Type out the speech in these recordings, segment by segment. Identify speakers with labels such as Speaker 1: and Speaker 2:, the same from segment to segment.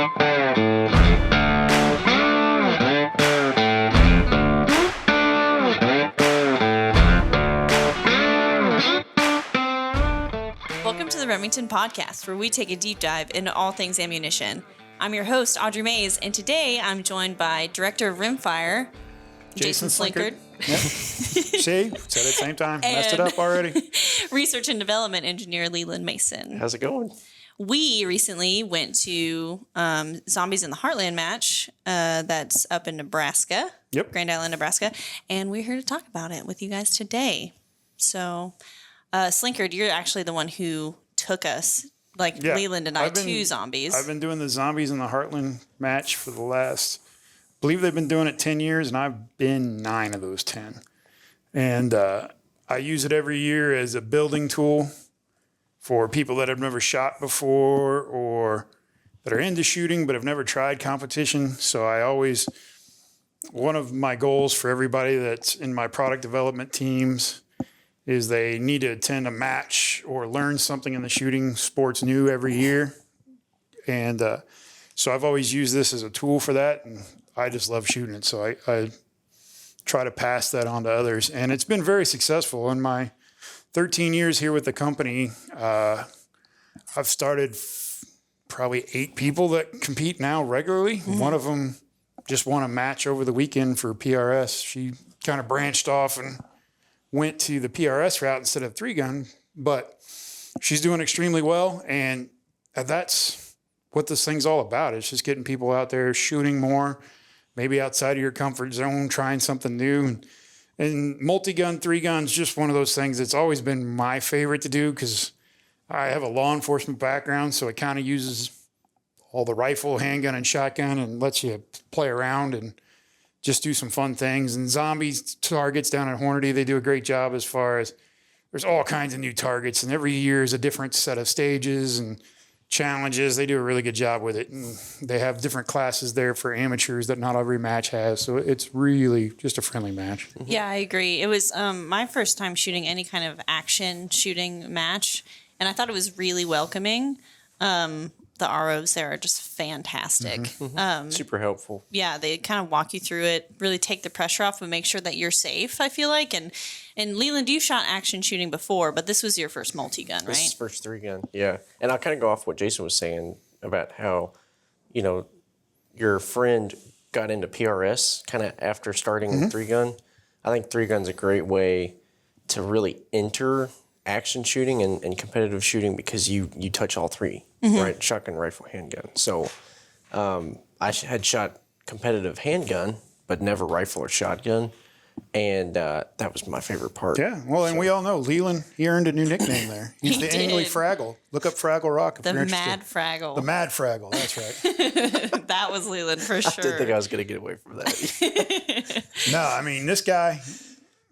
Speaker 1: Welcome to the Remington Podcast, where we take a deep dive into all things ammunition. I'm your host, Audrey Mayes, and today I'm joined by Director of Rimfire, Jason Slinkard.
Speaker 2: Yep. See, said at the same time. Messed it up already.
Speaker 1: Research and Development Engineer Leland Mason.
Speaker 3: How's it going?
Speaker 1: We recently went to Zombies in the Heartland match that's up in Nebraska, Grand Island, Nebraska, and we're here to talk about it with you guys today. So, Slinkard, you're actually the one who took us, Leland and I, to Zombies.
Speaker 2: I've been doing the Zombies in the Heartland match for the last, I believe they've been doing it 10 years, and I've been 9 of those 10. And I use it every year as a building tool for people that have never shot before or that are into shooting but have never tried competition. So one of my goals for everybody that's in my product development teams is they need to attend a match or learn something in the shooting sports new every year. And so I've always used this as a tool for that, and I just love shooting it. So I try to pass that on to others. And it's been very successful. In my 13 years here with the company, I've started probably 8 people that compete now regularly. Mm-hmm. One of them just won a match over the weekend for PRS. She kind of branched off and went to the PRS route instead of 3-gun, but she's doing extremely well. And that's what this thing's all about. It's just getting people out there shooting more, maybe outside of your comfort zone, trying something new. And multi-gun, 3-gun's just one of those things that's always been my favorite to do because I have a law enforcement background, so it kind of uses all the rifle, handgun, and shotgun and lets you play around and just do some fun things. And Zombies targets down at Hornady, they do a great job as far as there's all kinds of new targets, and every year is a different set of stages and challenges. They do a really good job with it, and they have different classes there for amateurs that not every match has. So it's really just a friendly match.
Speaker 1: Yeah, I agree. It was my first time shooting any kind of action shooting match, and I thought it was really welcoming. The ROs there are just fantastic.
Speaker 3: Mm-hmm. Super helpful.
Speaker 1: Yeah, they kind of walk you through it, really take the pressure off and make sure that you're safe, I feel like. And Leland, you shot action shooting before, but this was your first multi-gun, right?
Speaker 3: This is first 3-gun, yeah. And I'll kind of go off what Jason was saying about how, your friend got into PRS kind of after starting 3-gun. I think 3-gun's a great way to really enter action shooting and competitive shooting because you touch all 3, right? Shotgun, rifle, handgun. So I had shot competitive handgun, but never rifle or shotgun. And that was my favorite part.
Speaker 2: Yeah, well, and we all know Leland, he earned a new nickname there. He's the Angley Fraggle. Look up Fraggle Rock if you're interested.
Speaker 1: The Mad Fraggle.
Speaker 2: The Mad Fraggle, that's right.
Speaker 1: That was Leland for sure.
Speaker 3: I didn't think I was going to get away from that.
Speaker 2: No, I mean, this guy,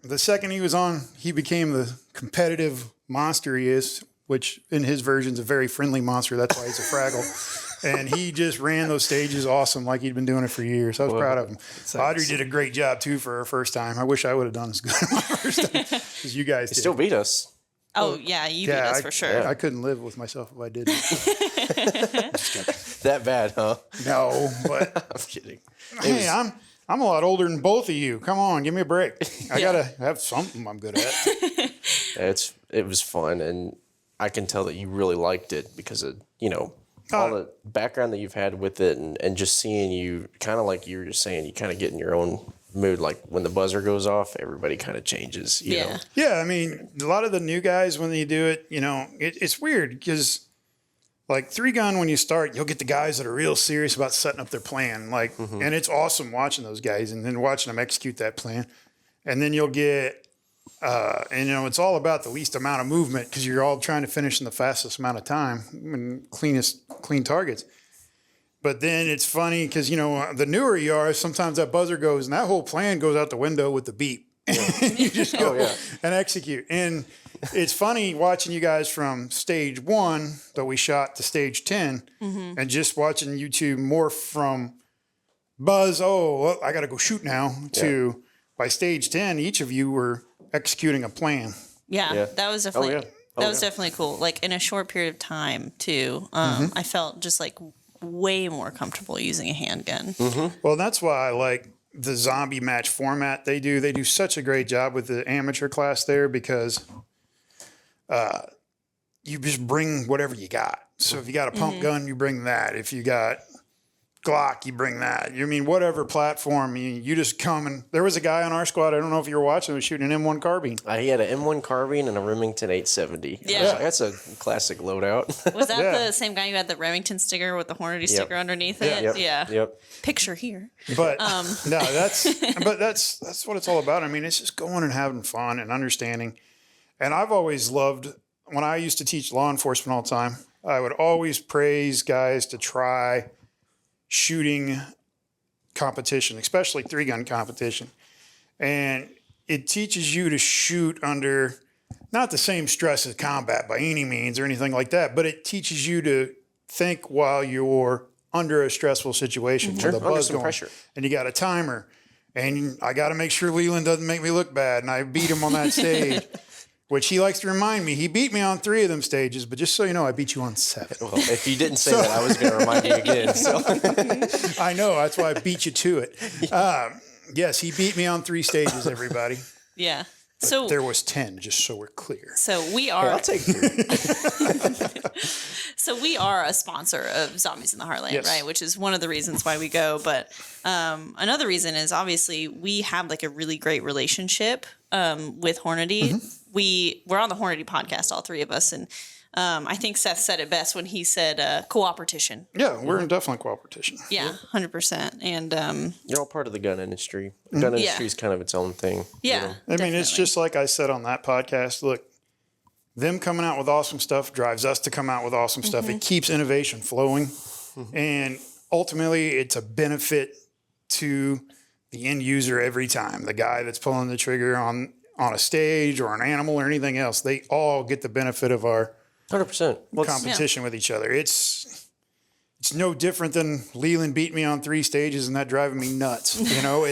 Speaker 2: the second he was on, he became the competitive monster he is, which in his version is a very friendly monster. That's why he's a Fraggle. And he just ran those stages awesome like he'd been doing it for years. I was proud of him. Audrey did a great job, too, for her first time. I wish I would have done as good my first time as you guys did.
Speaker 3: You still beat us.
Speaker 1: Oh, yeah, you beat us for sure.
Speaker 2: Yeah. I couldn't live with myself if I didn't.
Speaker 3: That bad, huh?
Speaker 2: No, but...
Speaker 3: I'm kidding.
Speaker 2: Hey, I'm a lot older than both of you. Come on, give me a break. I got to have something I'm good at.
Speaker 3: It was fun, and I can tell that you really liked it because of, all the background that you've had with it and just seeing you, kind of like you were just saying, you kind of get in your own mood. Like when the buzzer goes off, everybody kind of changes, you know?
Speaker 2: Yeah, I mean, a lot of the new guys, when they do it, it's weird because like 3-gun, when you start, you'll get the guys that are real serious about setting up their plan. And it's awesome watching those guys and then watching them execute that plan. And then you'll get, it's all about the least amount of movement because you're all trying to finish in the fastest amount of time and clean targets. But then it's funny because, the newer you are, sometimes that buzzer goes and that whole plan goes out the window with the beep. Yeah. You just go and execute. And it's funny watching you guys from stage 1 that we shot to stage 10 and just watching you two morph from buzz, I got to go shoot now, to by stage 10, each of you were executing a plan.
Speaker 1: Yeah. That was definitely definitely cool. Like in a short period of time too. I felt just like way more comfortable using a handgun.
Speaker 2: Well, that's why I like the zombie match format they do. They do such a great job with the amateur class there because you just bring whatever you got. So if you got a pump gun, you bring that. If you got Glock, you bring that. You mean whatever platform, you just come and there was a guy on our squad, I don't know if you were watching, who was shooting an M1 carbine.
Speaker 3: He had an M1 carbine and a Remington 870.
Speaker 1: Yeah.
Speaker 3: That's a classic loadout.
Speaker 1: Was that the same guy who had the Remington sticker with the Hornady sticker underneath it?
Speaker 3: Yep.
Speaker 1: Picture here.
Speaker 2: But no, that's what it's all about. I mean, it's just going and having fun and understanding. And I've always loved, when I used to teach law enforcement all the time, I would always praise guys to try shooting competition, especially 3-gun competition. And it teaches you to shoot under not the same stress as combat by any means or anything like that, but it teaches you to think while you're under a stressful situation with a buzz going.
Speaker 3: Pressure.
Speaker 2: And you got a timer. And I got to make sure Leland doesn't make me look bad. And I beat him on that stage. Which he likes to remind me. He beat me on 3 of them stages, but just so you know, I beat you on 7.
Speaker 3: Well, if you didn't say that, I was going to remind you again. So
Speaker 2: I know. That's why I beat you to it. Yes, he beat me on 3 stages, everybody.
Speaker 1: Yeah.
Speaker 2: But
Speaker 1: So
Speaker 2: there was 10, just so we're clear.
Speaker 1: So we are.
Speaker 3: I'll take 3.
Speaker 1: So we are a sponsor of Zombies in the Heartland,
Speaker 2: Yes.
Speaker 1: right? Which is one of the reasons why we go. But another reason is obviously we have like a really great relationship with Hornady. We're on the Hornady podcast, all 3 of us, and I think Seth said it best when he said cooperation.
Speaker 2: Yeah, we're in definitely cooperation.
Speaker 1: Yeah, 100%. And
Speaker 3: You're all part of the gun industry. The gun industry is kind of its own thing.
Speaker 1: yeah,
Speaker 2: I mean, it's just like I said on that podcast. Look, them coming out with awesome stuff drives us to come out with awesome stuff. It keeps innovation flowing. And ultimately, it's a benefit to the end user every time. The guy that's pulling the trigger on a stage or an animal or anything else, they all get the benefit of our
Speaker 3: 100%.
Speaker 2: competition with each other. It's no different than Leland beat me on 3 stages and that driving me nuts. You know,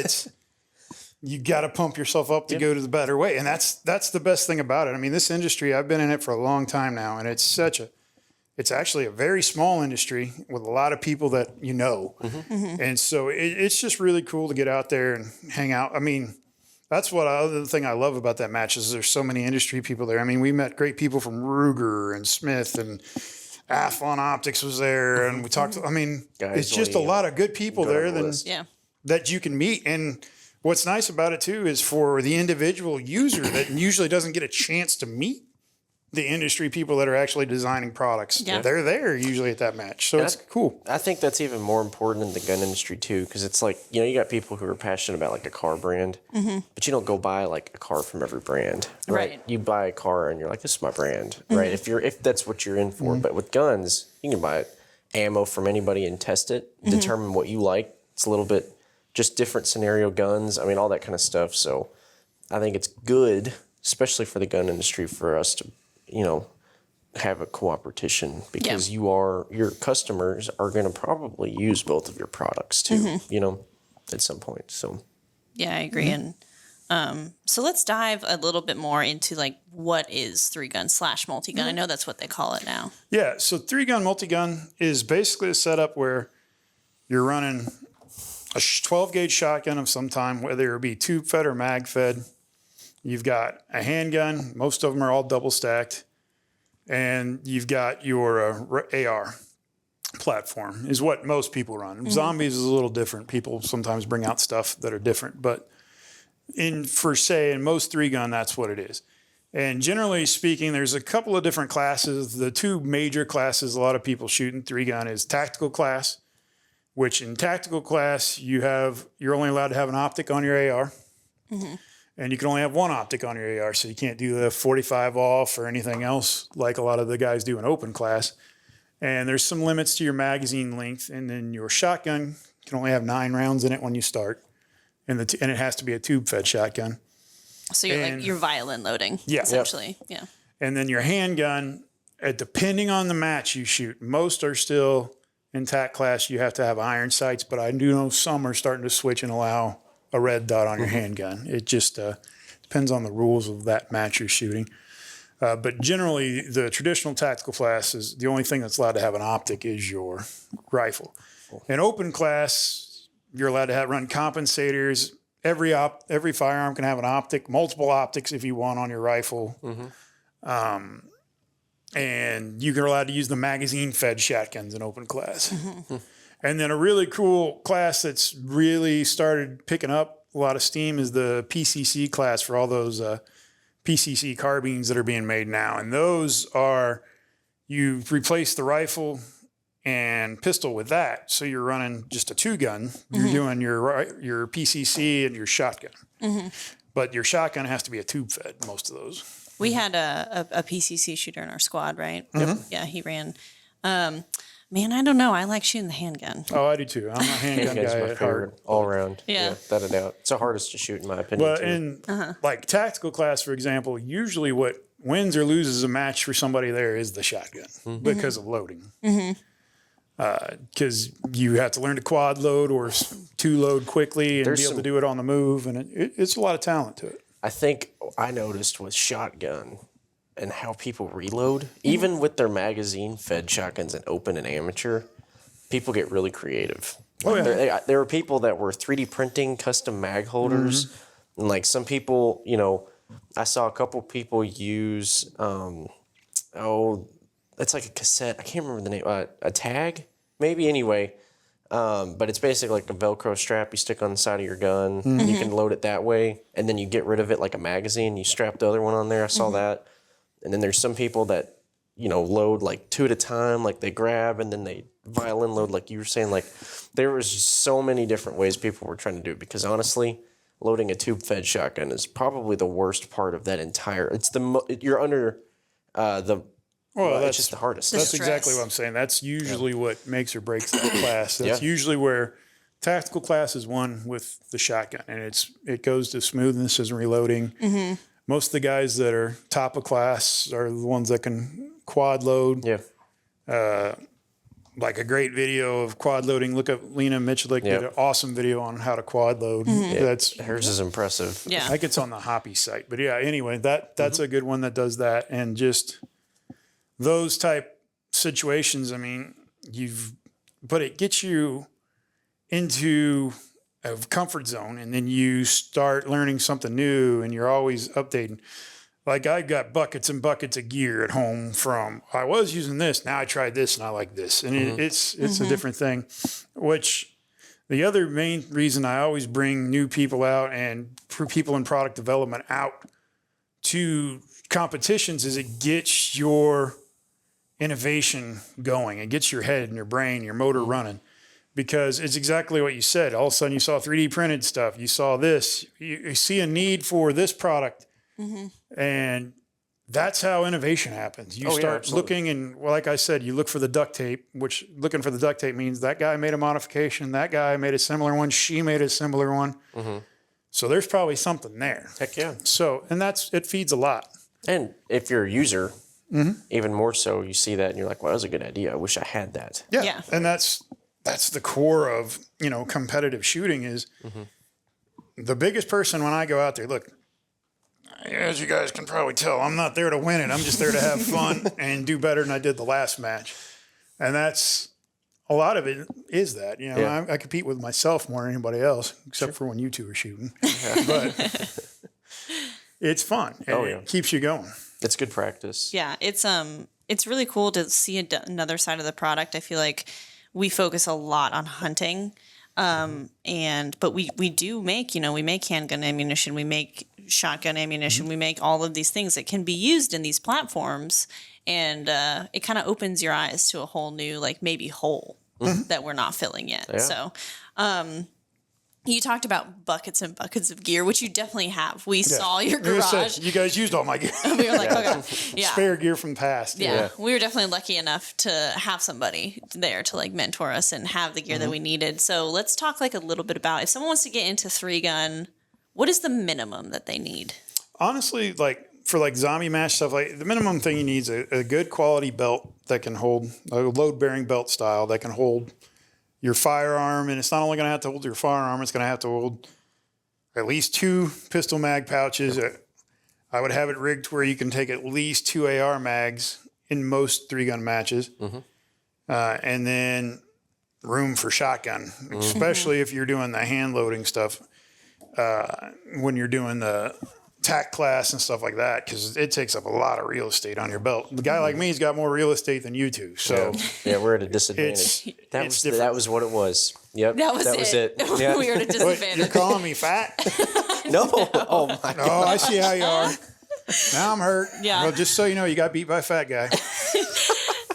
Speaker 2: you got to pump yourself up to go to the better way. And that's the best thing about it. I mean, this industry, I've been in it for a long time now, and it's actually a very small industry with a lot of people that you know. And so it's just really cool to get out there and hang out. I mean, that's what other thing I love about that match is there's so many industry people there. I mean, we met great people from Ruger and Smith, and Athlon Optics was there, and we talked. I mean, it's just a lot of good people there that you can meet. And what's nice about it too is for the individual user that usually doesn't get a chance to meet the industry people that are actually designing products.
Speaker 1: Yeah.
Speaker 2: They're there usually at that match. So it's cool.
Speaker 3: I think that's even more important in the gun industry too, because it's like, you got people who are passionate about like a car brand, but you don't go buy like a car from every brand, right? You buy a car and you're like, this is my brand, right? If that's what you're in for. But with guns, you can buy ammo from anybody and test it, determine what you like. It's a little bit just different scenario guns. I mean, all that kind of stuff. So I think it's good, especially for the gun industry, for us to, have a cooperation, because your customers are going to probably use both of your products too, at some point. So,
Speaker 1: yeah, I agree. And so let's dive a little bit more into like what is 3-gun / multi-gun. I know that's what they call it now.
Speaker 2: Yeah. So 3-gun multi-gun is basically a setup where you're running a 12-gauge shotgun of some kind, whether it be tube fed or mag fed. You've got a handgun. Most of them are all double stacked. And you've got your AR platform is what most people run. Zombies is a little different. People sometimes bring out stuff that are different. But in most 3-gun, that's what it is. And generally speaking, there's a couple of different classes. The 2 major classes a lot of people shoot in 3-gun is tactical class, which in tactical class, you're only allowed to have an optic on your AR. And you can only have 1 optic on your AR, so you can't do the 45 off or anything else like a lot of the guys do in open class. And there's some limits to your magazine length. And then your shotgun can only have 9 rounds in it when you start. And it has to be a tube-fed shotgun.
Speaker 1: So you're violin loading, essentially. Yeah.
Speaker 2: And then your handgun, depending on the match you shoot, most are still in TAC class. You have to have iron sights, but I do know some are starting to switch and allow a red dot on your handgun. It just depends on the rules of that match you're shooting. But generally, the traditional tactical class is the only thing that's allowed to have an optic is your rifle. In open class, you're allowed to run compensators. Every firearm can have an optic, multiple optics if you want on your rifle. And you're allowed to use the magazine-fed shotguns in open class. And then a really cool class that's really started picking up a lot of steam is the PCC class for all those PCC carbines that are being made now. And those are, you replace the rifle and pistol with that. So you're running just a 2-gun. You're doing your PCC and your shotgun. But your shotgun has to be a tube fed, most of those.
Speaker 1: We had a PCC shooter in our squad, right? Yeah, he ran. Man, I don't know. I like shooting the handgun.
Speaker 2: Oh, I do too. I'm a handgun guy
Speaker 3: my
Speaker 2: at
Speaker 3: favorite
Speaker 2: heart.
Speaker 3: all around.
Speaker 1: Yeah.
Speaker 3: Without a doubt. It's the hardest to shoot in my opinion.
Speaker 2: But
Speaker 3: too.
Speaker 2: in like tactical class, for example, usually what wins or loses a match for somebody there is the shotgun because of loading. Because you have to learn to quad load or 2-load quickly and be able to do it on the move. And it's a lot of talent to it.
Speaker 3: I think I noticed with shotgun and how people reload, even with their magazine-fed shotguns and open and amateur, people get really creative.
Speaker 2: Oh, yeah.
Speaker 3: There were people that were 3D printing custom mag holders. And like some people, you know, I saw a couple people use, that's like a cassette. I can't remember the name. A tag, maybe, anyway. But it's basically like a Velcro strap you stick on the side of your gun. You can load it that way, and then you get rid of it like a magazine. You strap the other one on there. I saw that. And then there's some people that, you know, load like 2 at a time, like they grab and then they violin load, like you were saying. Like there was so many different ways people were trying to do it, because honestly, loading a tube-fed shotgun is probably the worst part of that entire. It's you're under the. Well, that's just the hardest.
Speaker 2: That's exactly what I'm saying. That's usually what makes or breaks that class. That's usually where tactical class is won with the shotgun, and it goes to smoothness and reloading. Most of the guys that are top of class are the ones that can quad load. Like a great video of quad loading. Look up Lena Michalik did an awesome video on how to quad load.
Speaker 3: Hers is impressive.
Speaker 1: Yeah,
Speaker 2: I think it's on the Hoppy site. But yeah, anyway, that's a good one that does that, and just those type situations. I mean, but it gets you into a comfort zone, and then you start learning something new, and you're always updating. Like I've got buckets and buckets of gear at home from I was using this, now I tried this and I like this, and it's a different thing. Which the other main reason I always bring new people out and people in product development out to competitions is it gets your innovation going. It gets your head and your brain, your motor running. Because it's exactly what you said. All of a sudden you saw 3D printed stuff. You saw this. You see a need for this product. And that's how innovation happens. You start looking, and well, like I said, you look for the duct tape, which looking for the duct tape means that guy made a modification. That guy made a similar one. She made a similar one. So there's probably something there.
Speaker 3: Heck yeah.
Speaker 2: So, and it feeds a lot.
Speaker 3: And if you're a user, even more so, you see that and you're like, well, that was a good idea. I wish I had that.
Speaker 2: Yeah. And that's the core of, competitive shooting is the biggest person when I go out there. Look, as you guys can probably tell, I'm not there to win it. I'm just there to have fun and do better than I did the last match. And that's a lot of it is that, I compete with myself more than anybody else, except for when you two are shooting. But it's fun. And it keeps you going.
Speaker 3: It's good practice.
Speaker 1: Yeah. It's really cool to see another side of the product. I feel like we focus a lot on hunting. But we do make, we make handgun ammunition, we make shotgun ammunition, we make all of these things that can be used in these platforms. And it kind of opens your eyes to a whole new, maybe hole that we're not filling yet. Yeah. So you talked about buckets and buckets of gear, which you definitely have. We saw your garage.
Speaker 2: You guys used all my gear.
Speaker 1: We were like, okay. Yeah.
Speaker 2: Spare gear from the past.
Speaker 1: Yeah. We were definitely lucky enough to have somebody there to mentor us and have the gear that we needed. So let's talk a little bit about if someone wants to get into 3-gun, what is the minimum that they need?
Speaker 2: Honestly, for zombie match stuff, the minimum thing you need is a good quality belt that can hold a load bearing belt style that can hold your firearm, and it's not only going to have to hold your firearm, it's going to have to hold at least 2 pistol mag pouches. I would have it rigged to where you can take at least 2 AR mags in most 3-gun matches. And then room for shotgun, especially if you're doing the hand loading stuff, when you're doing the tack class and stuff like that, because it takes up a lot of real estate on your belt. The guy like me's got more real estate than you two. So
Speaker 3: yeah, we're at a disadvantage. That was what it was. Yep.
Speaker 1: That was it.
Speaker 3: Yeah.
Speaker 1: We were at a disadvantage.
Speaker 2: Wait, you're calling me fat?
Speaker 3: No. Oh my God.
Speaker 2: Oh, I see how you are. Now I'm hurt.
Speaker 1: Yeah.
Speaker 2: Well, just so you know, you got beat by a fat guy.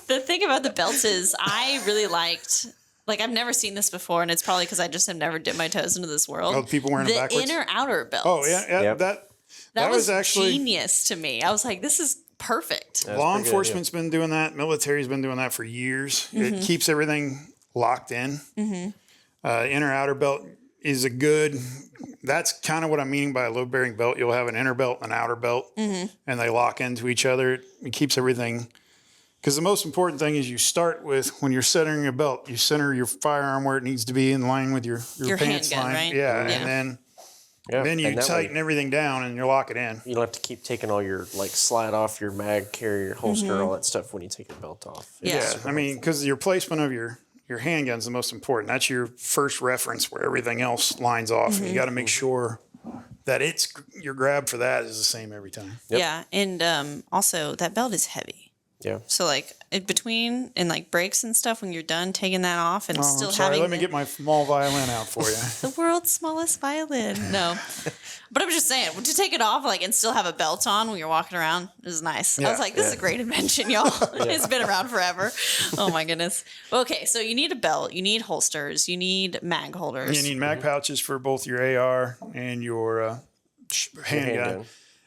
Speaker 1: The thing about the belts is I really liked, like, I've never seen this before, and it's probably because I just have never dipped my toes into this world.
Speaker 2: Oh, people wearing them
Speaker 1: the
Speaker 2: backwards?
Speaker 1: inner outer belts.
Speaker 2: Oh, yeah.
Speaker 3: Yep.
Speaker 1: That was
Speaker 2: actually
Speaker 1: genius to me. I was like, this is perfect.
Speaker 2: law enforcement's been doing that. Military's been doing that for years. It keeps everything locked in. Inner outer belt is a good. That's kind of what I'm meaning by a load bearing belt. You'll have an inner belt and an outer belt, and they lock into each other. It keeps everything. Because the most important thing is you start with, when you're centering your belt, you center your firearm where it needs to be in line with your pants
Speaker 1: handgun,
Speaker 2: line.
Speaker 1: right?
Speaker 2: Yeah, and then you tighten everything down and you lock it in.
Speaker 3: You don't have to keep taking all your, like, slide off your mag carrier, holster, all that stuff when you take your belt off.
Speaker 1: Yeah.
Speaker 2: I mean, because your placement of your handgun's the most important. That's your first reference where everything else lines off. And you got to make sure that your grab for that is the same every time.
Speaker 3: Yep.
Speaker 1: Yeah, and also that belt is heavy.
Speaker 3: Yeah.
Speaker 1: So like in between and like breaks and stuff, when you're done taking that off and still
Speaker 2: I'm sorry.
Speaker 1: having
Speaker 2: Let me get my small violin out for you.
Speaker 1: the world's smallest violin. No, but I'm just saying to take it off like and still have a belt on when you're walking around is nice. I was like, this is a great invention, y'all. It's been around forever. Oh my goodness. Okay, so you need a belt, you need holsters, you need mag holders.
Speaker 2: You need mag pouches for both your AR and your handgun.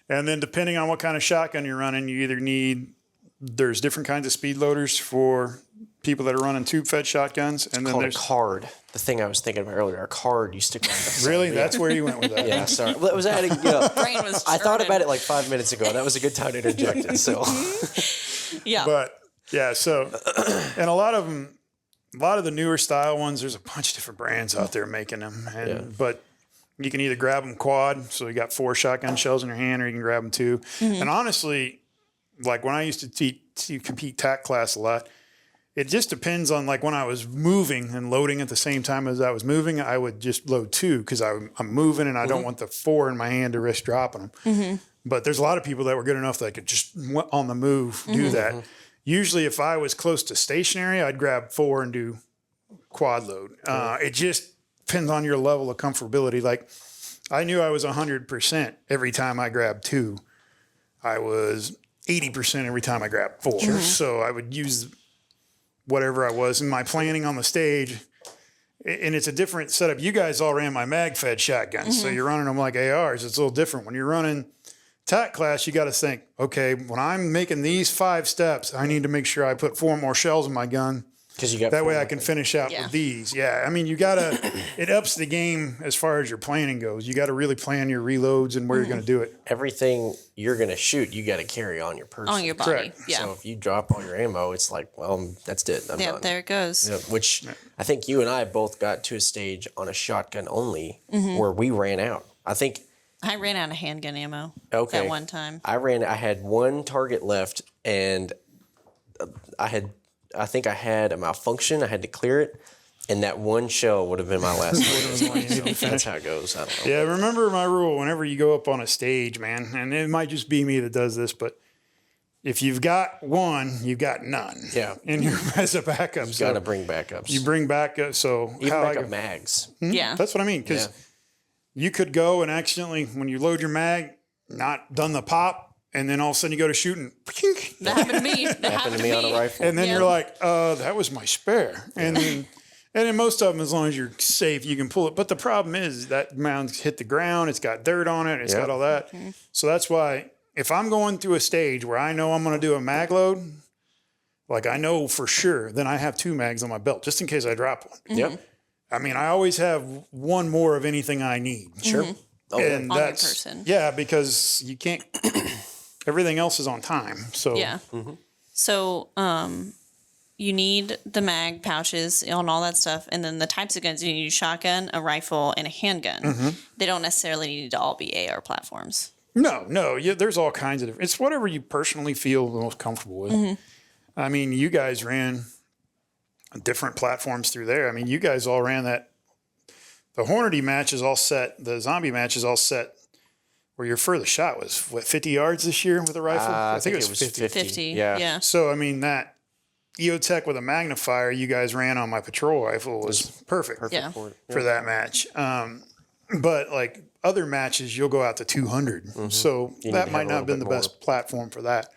Speaker 2: And then depending on what kind of shotgun you're running, you either need. There's different kinds of speed loaders for people that are running tube-fed shotguns, and then there's
Speaker 3: a card. The thing I was thinking about earlier, a card you stick on.
Speaker 2: Really, that's where you went with that.
Speaker 3: Yeah, sorry. Well, it was adding.
Speaker 1: Brain was
Speaker 3: I thought
Speaker 1: churning.
Speaker 3: about it like 5 minutes ago. That was a good time to interject it. So,
Speaker 1: Yeah.
Speaker 2: But yeah, so and a lot of the newer style ones, there's a bunch of different brands out there making them, but you can either grab them quad, so you got 4 shotgun shells in your hand, or you can grab them 2. And honestly, like when I used to compete tack class a lot, it just depends on, like, when I was moving and loading at the same time as I was moving, I would just load 2 because I'm moving and I don't want the 4 in my hand to risk dropping them. But there's a lot of people that were good enough that I could just on the move do that. Usually if I was close to stationary, I'd grab 4 and do quad load. It just depends on your level of comfortability. Like, I knew I was 100% every time I grabbed 2. I was 80% every time I grabbed 4. So I would use whatever I was in my planning on the stage. And it's a different setup. You guys all ran my mag-fed shotguns, so you're running them like ARs. It's a little different. When you're running tack class, you got to think, okay, when I'm making these 5 steps, I need to make sure I put 4 more shells in my gun.
Speaker 3: because you got
Speaker 2: That way I can finish out with these. Yeah, I mean, you got to, it ups the game as far as your planning goes. You got to really plan your reloads and where you're going to do it.
Speaker 3: everything you're going to shoot. You got to carry on your person.
Speaker 1: On your body.
Speaker 2: Correct.
Speaker 1: Yeah.
Speaker 3: So if you drop all your ammo, it's like, well, that's it. I'm done.
Speaker 1: There it goes.
Speaker 3: Yeah, which I think you and I both got to a stage on a shotgun only where we ran out. I think
Speaker 1: I ran out of handgun ammo
Speaker 3: Okay.
Speaker 1: at one time.
Speaker 3: I had one target left, and I think I had a malfunction. I had to clear it, and that one shell would have been my last target. That's how it goes. I don't know.
Speaker 2: Yeah, remember my rule whenever you go up on a stage, man, and it might just be me that does this, but if you've got one, you've got none.
Speaker 3: Yeah.
Speaker 2: And you're as a backup.
Speaker 3: You got to bring backups.
Speaker 2: You bring backup. So
Speaker 3: even
Speaker 2: how I
Speaker 3: backup
Speaker 2: go-
Speaker 3: mags.
Speaker 1: Yeah.
Speaker 2: That's what I mean. Because you could go and accidentally, when you load your mag, not done the pop, and then all of a sudden you go to shoot and
Speaker 1: That happened to me. That
Speaker 3: Happened to me on a rifle.
Speaker 2: and then you're like, that was my spare. And then, and in most of them, as long as you're safe, you can pull it. But the problem is that mound's hit the ground. It's got dirt on it. It's got all that. So that's why if I'm going through a stage where I know I'm going to do a mag load, like I know for sure, then I have 2 mags on my belt just in case I drop one.
Speaker 3: Yep.
Speaker 2: I mean, I always have one more of anything I need.
Speaker 3: Sure. Oh,
Speaker 2: And
Speaker 1: On your
Speaker 2: that's,
Speaker 1: person.
Speaker 2: yeah, because you can't, everything else is on time. So
Speaker 1: Yeah. So, you need the mag pouches and all that stuff, and then the types of guns you need: a shotgun, a rifle, and a handgun. They don't necessarily need to all be AR platforms.
Speaker 2: No. Yeah, there's all kinds of. It's whatever you personally feel the most comfortable with. I mean, you guys ran different platforms through there. I mean, you guys all ran that. The Hornady match is all set. The zombie match is all set. Where your furthest shot was, 50 yards this year with a rifle? I think it was 50.
Speaker 1: 50.
Speaker 3: Yeah.
Speaker 1: Yeah.
Speaker 2: So, I mean, that EOTech with a magnifier you guys ran on my patrol rifle was perfect
Speaker 1: Yeah.
Speaker 2: for that match. But, like, other matches, you'll go out to 200. So that might not have been the best platform for that.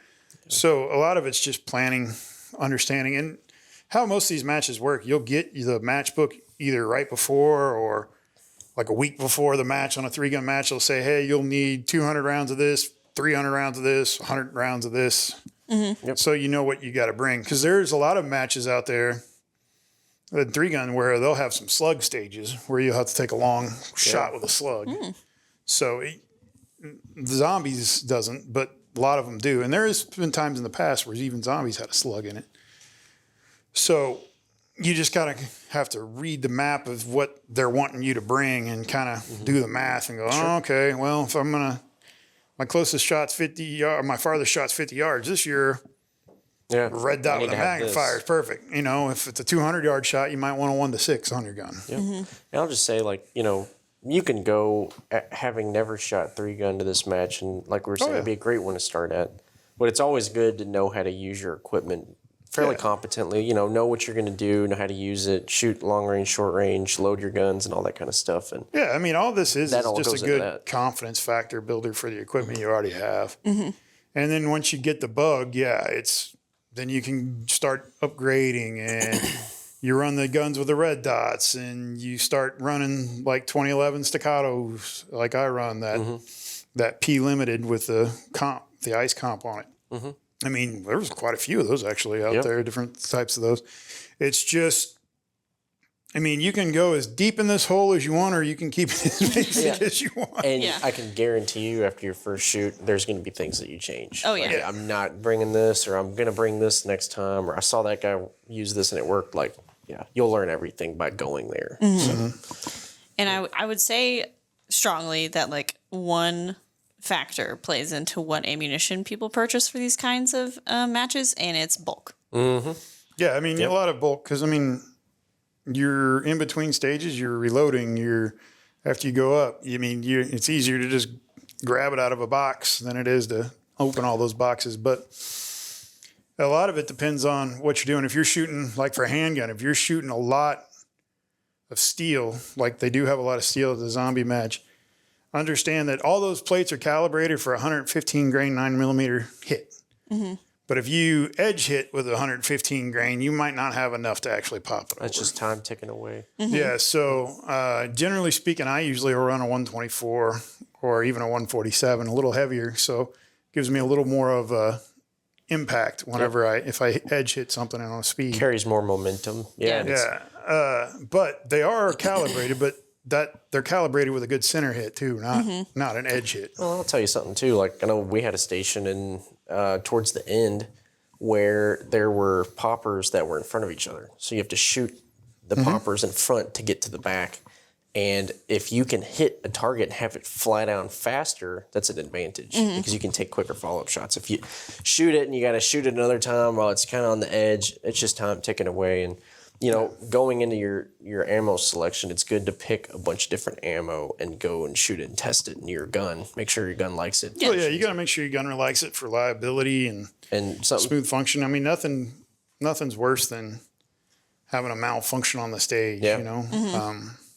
Speaker 2: So a lot of it's just planning, understanding, and how most of these matches work. You'll get the match book either right before or like a week before the match on a 3-gun match. They'll say, hey, you'll need 200 rounds of this, 300 rounds of this, 100 rounds of this. So you know what you got to bring. Because there's a lot of matches out there, the 3-gun, where they'll have some slug stages where you'll have to take a long shot with a slug. So the zombies doesn't, but a lot of them do. And there has been times in the past where even zombies had a slug in it. So you just kind of have to read the map of what they're wanting you to bring and kind of do the math and go, oh, okay, well, if I'm going to, my closest shot's 50 yards, my farthest shot's 50 yards this year, red dot with a magnifier is perfect. You know, if it's a 200-yard shot, you might want a 1-to-6 on your gun.
Speaker 3: And I'll just say, like, you know, you can go having never shot 3-gun to this match, and like we were saying, it'd be a great one to start at. But it's always good to know how to use your equipment fairly competently, you know what you're going to do, know how to use it, shoot long range, short range, load your guns and all that kind of stuff. And
Speaker 2: yeah, I mean, all this is just a good confidence factor builder for the equipment you already have. And then once you get the bug, then you can start upgrading and you run the guns with the red dots and you start running like 2011 staccatos like I run that P limited with the ice comp on it. I mean, there was quite a few of those actually out there, different types of those. It's just, I mean, you can go as deep in this hole as you want, or you can keep it as basic as you want.
Speaker 3: And I can guarantee you after your first shoot, there's going to be things that you change.
Speaker 1: Oh, yeah.
Speaker 3: Like, I'm not bringing this, or I'm going to bring this next time, or I saw that guy use this and it worked. Like, you'll learn everything by going there.
Speaker 1: And I would say strongly that, like, one factor plays into what ammunition people purchase for these kinds of matches, and it's bulk.
Speaker 2: Yeah, I mean, a lot of bulk, because, I mean, you're in between stages, you're reloading, after you go up, I mean, it's easier to just grab it out of a box than it is to open all those boxes. But a lot of it depends on what you're doing. If you're shooting, like for a handgun, if you're shooting a lot of steel, like they do have a lot of steel at the zombie match, understand that all those plates are calibrated for a 115 grain 9mm hit. But if you edge hit with a 115 grain, you might not have enough to actually pop it.
Speaker 3: That's just time ticking away.
Speaker 2: Yeah, so generally speaking, I usually run a 124 or even a 147, a little heavier, so it gives me a little more of a impact whenever if I edge hit something on a speed.
Speaker 3: Carries more momentum.
Speaker 2: But they are calibrated, but they're calibrated with a good center hit too, not an edge hit.
Speaker 3: Well, I'll tell you something too. Like, I know we had a station in towards the end where there were poppers that were in front of each other. So you have to shoot the poppers in front to get to the back. And if you can hit a target and have it fly down faster, that's an advantage because you can take quicker follow-up shots. If you shoot it and you got to shoot it another time while it's kind of on the edge, it's just time ticking away. And you know, going into your ammo selection, it's good to pick a bunch of different ammo and go and shoot it and test it in your gun. Make sure your gun likes it.
Speaker 2: Yeah, you got to make sure your gun likes it for reliability and smooth function. I mean, nothing's worse than having a malfunction on the stage. You know,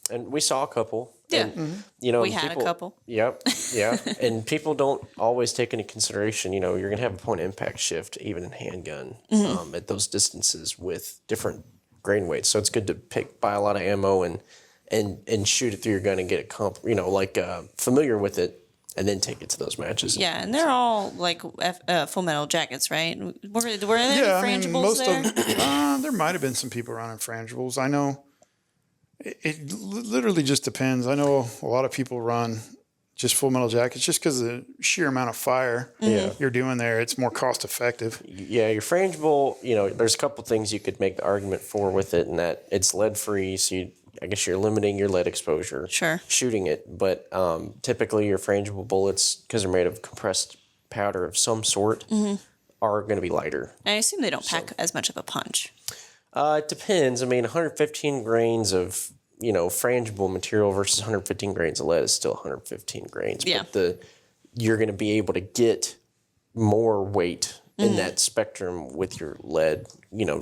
Speaker 3: and we saw a couple.
Speaker 1: Yeah,
Speaker 3: and, you know,
Speaker 1: we had a couple.
Speaker 3: Yep, yeah, and people don't always take into consideration. You know, you're gonna have a point impact shift even in handgun at those distances with different grain weights. So it's good to buy a lot of ammo and shoot it through your gun and get it familiar with it, and then take it to those matches.
Speaker 1: Yeah, and they're all like Full Metal Jackets, right? Were there any frangibles there?
Speaker 2: There might have been some people running frangibles. I know it literally just depends. I know a lot of people run just Full Metal Jackets just because of the sheer amount of fire you're doing there. It's more cost effective.
Speaker 3: Yeah, your frangible, you know, there's a couple things you could make the argument for with it, and that it's lead free, so I guess you're limiting your lead exposure.
Speaker 1: Sure.
Speaker 3: Shooting it, but typically your frangible bullets, because they're made of compressed powder of some sort, are going to be lighter.
Speaker 1: I assume they don't pack as much of a punch.
Speaker 3: It depends. I mean, 115 grains of frangible material versus 115 grains of lead is still 115 grains.
Speaker 1: Yeah.
Speaker 3: But you're going to be able to get more weight in that spectrum with your lead,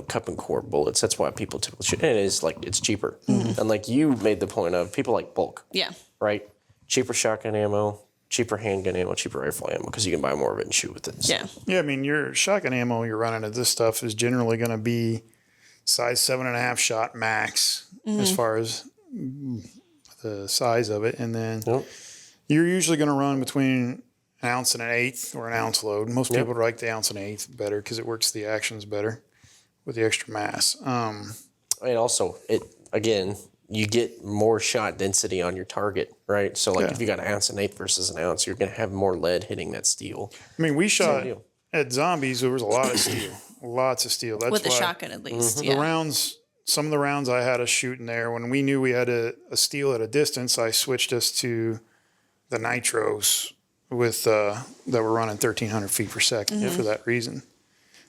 Speaker 3: cup and core bullets. That's why people typically shoot. And it is it's cheaper. And like you made the point of, people like bulk.
Speaker 1: Yeah.
Speaker 3: Right? Cheaper shotgun ammo, cheaper handgun ammo, cheaper rifle ammo, because you can buy more of it and shoot with it. So.
Speaker 1: Yeah.
Speaker 2: Yeah, I mean, your shotgun ammo you're running at this stuff is generally going to be size 7.5 shot max as far as the size of it. And then you're usually going to run between an ounce and an eighth or an ounce load. Most people like the ounce and eighth better because it works the actions better with the extra mass.
Speaker 3: And also, you get more shot density on your target, right? So, if you got an ounce and eighth versus an ounce, you're going to have more lead hitting that steel.
Speaker 2: I mean, we shot at zombies. There was a lot of steel, lots of steel. That's
Speaker 1: With the
Speaker 2: why
Speaker 1: shotgun, at least.
Speaker 2: the rounds. Some of the rounds I had us shooting there, when we knew we had a steel at a distance, I switched us to the nitros with that were running 1,300 feet per second for that reason.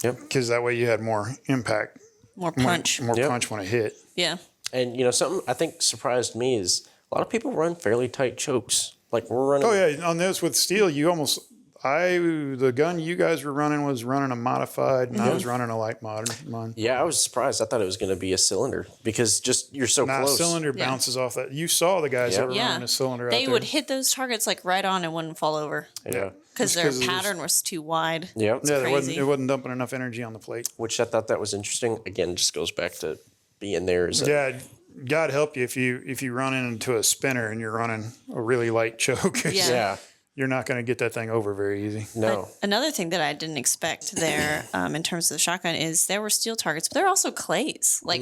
Speaker 3: Yep.
Speaker 2: Because that way you had more impact,
Speaker 1: More punch.
Speaker 2: more punch when it hit.
Speaker 1: Yeah.
Speaker 3: And something I think surprised me is a lot of people run fairly tight chokes. Like we're running.
Speaker 2: Oh yeah, on this with steel, the gun you guys were running was running a modified, and I was running a light modern one.
Speaker 3: Yeah, I was surprised. I thought it was going to be a cylinder because you're so close.
Speaker 2: Cylinder bounces off that. You saw the guys that were running a cylinder.
Speaker 1: They
Speaker 2: out
Speaker 1: would
Speaker 2: there.
Speaker 1: hit those targets right on and wouldn't fall over.
Speaker 3: Yeah.
Speaker 1: Because their pattern was too wide.
Speaker 3: Yeah.
Speaker 1: Crazy.
Speaker 2: It wasn't dumping enough energy on the plate.
Speaker 3: Which I thought that was interesting. Again, just goes back to being there.
Speaker 2: God help you if you run into a spinner and you're running a really light choke.
Speaker 3: Yeah.
Speaker 2: You're not going to get that thing over very easy.
Speaker 3: No.
Speaker 1: Another thing that I didn't expect there in terms of the shotgun is there were steel targets, but there are also clays. Like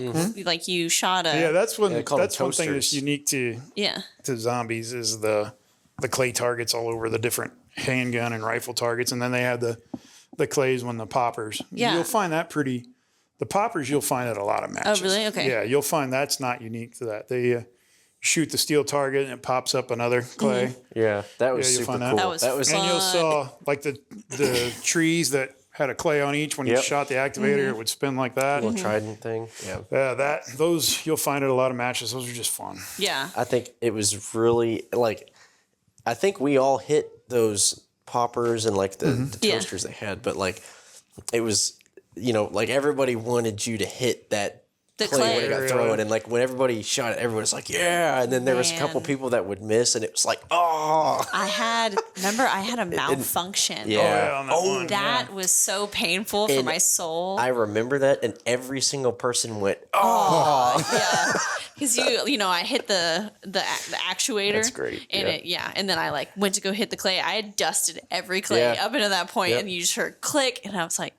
Speaker 1: you shot a...
Speaker 2: Yeah, that's one thing that's
Speaker 3: toasters.
Speaker 2: unique to zombies is the clay targets all over the different handgun and rifle targets. And then they have the clays when the poppers.
Speaker 1: Yeah.
Speaker 2: You'll find that the poppers you'll find at a lot of matches.
Speaker 1: Oh, really? Okay.
Speaker 2: Yeah, you'll find that's not unique to that. They shoot the steel target and it pops up another clay.
Speaker 3: Yeah, that was
Speaker 2: you'll
Speaker 3: super
Speaker 2: find
Speaker 3: cool.
Speaker 1: That was
Speaker 2: And
Speaker 1: fun.
Speaker 2: you'll saw like the trees that had a clay on each. When you shot the activator, it would spin like that.
Speaker 3: Little trident thing. Yeah.
Speaker 2: Yeah, those you'll find at a lot of matches. Those are just fun.
Speaker 1: Yeah.
Speaker 3: I think it was really I think we all hit those poppers and the toasters they had, but it was everybody wanted you to hit that
Speaker 1: The
Speaker 3: clay
Speaker 1: clay.
Speaker 3: when it got thrown, and when everybody shot it, everyone was like, yeah, and then there was a couple people that would miss, and it was like, oh.
Speaker 1: I had a malfunction.
Speaker 3: Yeah.
Speaker 1: That was so painful for my soul.
Speaker 3: I remember that, and every single person went, oh.
Speaker 1: Yeah, because I hit the actuator.
Speaker 3: That's great.
Speaker 1: And and then I went to go hit the clay. I had dusted every clay up until that point, and you just heard click, and I was like,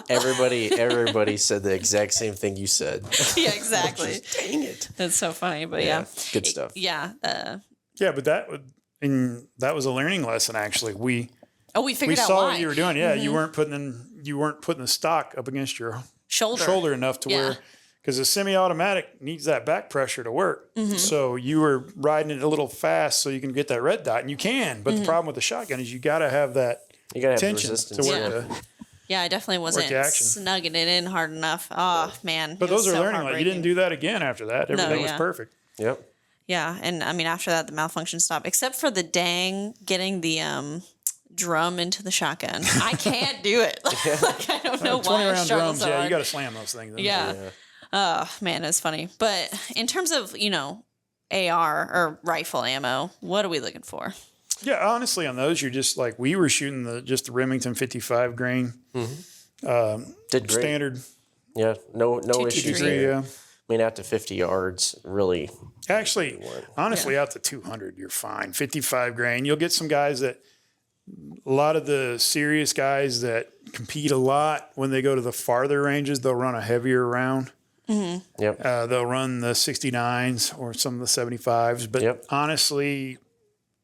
Speaker 3: everybody said the exact same thing you said.
Speaker 1: yeah, exactly.
Speaker 3: Dang it.
Speaker 1: That's so funny, but
Speaker 3: good stuff.
Speaker 2: But that was a learning lesson actually. We
Speaker 1: figured out
Speaker 2: saw
Speaker 1: why.
Speaker 2: what you were doing. Yeah, you weren't putting the stock up against your shoulder enough to where, because the semi-automatic needs that back pressure to work. So you were riding it a little fast so you can get that red dot, and you can. But the problem with the shotgun is you got to have that tension
Speaker 3: resistance
Speaker 2: to work
Speaker 1: Yeah, I definitely wasn't snugging it in hard enough. Oh, man.
Speaker 2: But those are learning. You didn't do that again after that. Everything was perfect.
Speaker 3: Yep.
Speaker 1: Yeah, and I mean, after that, the malfunction stopped, except for the getting the drum into the shotgun. I can't do it. I don't know why I
Speaker 2: 20-round
Speaker 1: struggle
Speaker 2: drums,
Speaker 1: so hard.
Speaker 2: you got to slam those things.
Speaker 1: Yeah. Oh, man, it's funny. But in terms of, AR or rifle ammo, what are we looking for?
Speaker 2: Yeah, honestly, on those, you're just we were shooting the Remington 55 grain.
Speaker 3: Did great.
Speaker 2: Standard.
Speaker 3: Yeah, no issues there.
Speaker 2: Yeah.
Speaker 3: I mean, out to 50 yards, really.
Speaker 2: Actually, honestly, out to 200, you're fine. 55 grain. You'll get some guys a lot of the serious guys that compete a lot, when they go to the farther ranges, they'll run a heavier round.
Speaker 3: Yep.
Speaker 2: They'll run the 69s or some of the 75s. But honestly,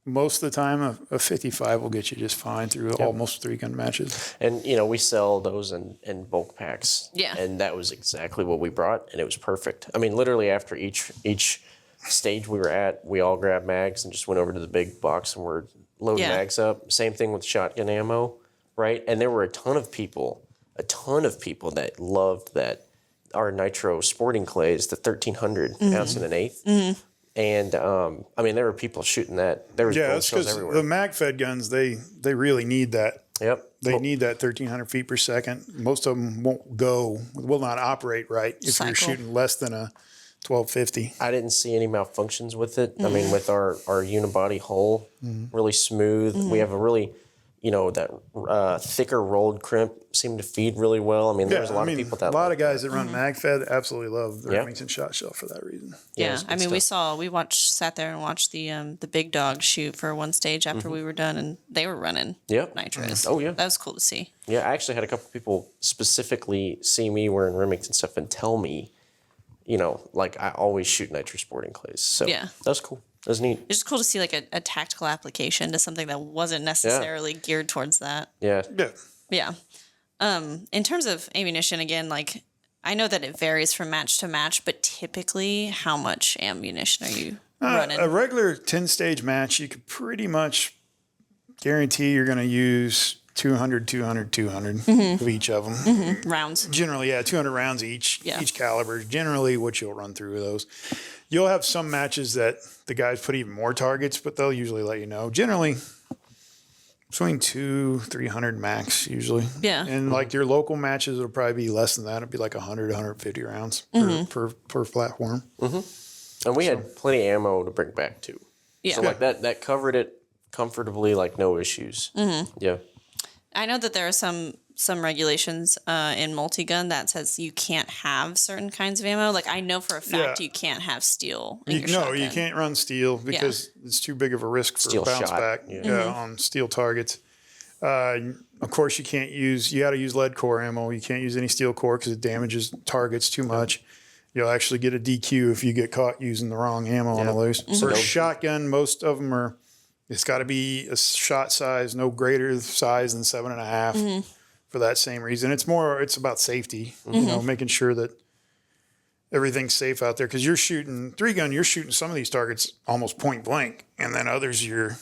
Speaker 2: most of the time, a 55 will get you just fine through almost 3-gun matches.
Speaker 3: And, you know, we sell those in bulk packs.
Speaker 1: Yeah.
Speaker 3: And that was exactly what we brought, and it was perfect. I mean, literally after each stage we were at, we all grabbed mags and just went over to the big box and we're loading mags up. Same thing with shotgun ammo, right? And there were a ton of people that loved that our nitro sporting clays, the 1300 ounce and an eighth. Mm-hmm. And I mean, there were people shooting that. There was gold shells everywhere.
Speaker 2: The mag-fed guns, they really need that.
Speaker 3: Yep.
Speaker 2: They need that 1,300 feet per second. Most of them will not operate right if you're shooting less than a 1250.
Speaker 3: I didn't see any malfunctions with it. I mean, with our unibody hull, really smooth. We have a really, you know, that thicker rolled crimp seemed to feed really well. I mean, there's a lot of people that
Speaker 2: a lot of guys that run mag-fed absolutely love the Remington shot shell for that reason.
Speaker 1: Yeah, I mean, we sat there and watched the big dog shoot for one stage after we were done, and they were running nitros.
Speaker 3: Oh yeah,
Speaker 1: that was cool to see.
Speaker 3: Yeah, I actually had a couple people specifically see me wearing Remington stuff and tell me, you know, like I always shoot nitro sporting clays. So that was cool. That was neat.
Speaker 1: It's just cool to see like a tactical application to something that wasn't necessarily geared towards that.
Speaker 3: Yeah.
Speaker 1: Yeah. In terms of ammunition, again, like I know that it varies from match to match, but typically, how much ammunition are you running?
Speaker 2: A regular 10-stage match, you could pretty much guarantee you're going to use 200 of each of them.
Speaker 1: Rounds.
Speaker 2: Generally, 200 rounds each caliber. Generally, what you'll run through those. You'll have some matches that the guys put even more targets, but they'll usually let you know. Generally, between 200-300 max usually.
Speaker 1: Yeah.
Speaker 2: And like your local matches, it'll probably be less than that. It'll be like 100-150 rounds per platform.
Speaker 3: And we had plenty of ammo to bring back too.
Speaker 1: Yeah.
Speaker 3: So like that covered it comfortably, like no issues. Yeah.
Speaker 1: I know that there are some regulations in multi-gun that says you can't have certain kinds of ammo. Like I know for a fact you can't have steel in your shotgun.
Speaker 2: You can't run steel because it's too big of a risk for
Speaker 3: Steel
Speaker 2: bounce
Speaker 3: shot.
Speaker 2: back on steel targets. Of course, you got to use lead core ammo. You can't use any steel core because it damages targets too much. You'll actually get a DQ if you get caught using the wrong ammo on the loose. For a shotgun, most of them it's got to be a shot size no greater size than 7.5 for that same reason. It's about safety, you know, making sure that everything's safe out there. Because you're shooting 3-gun, you're shooting some of these targets almost point blank, and then others you're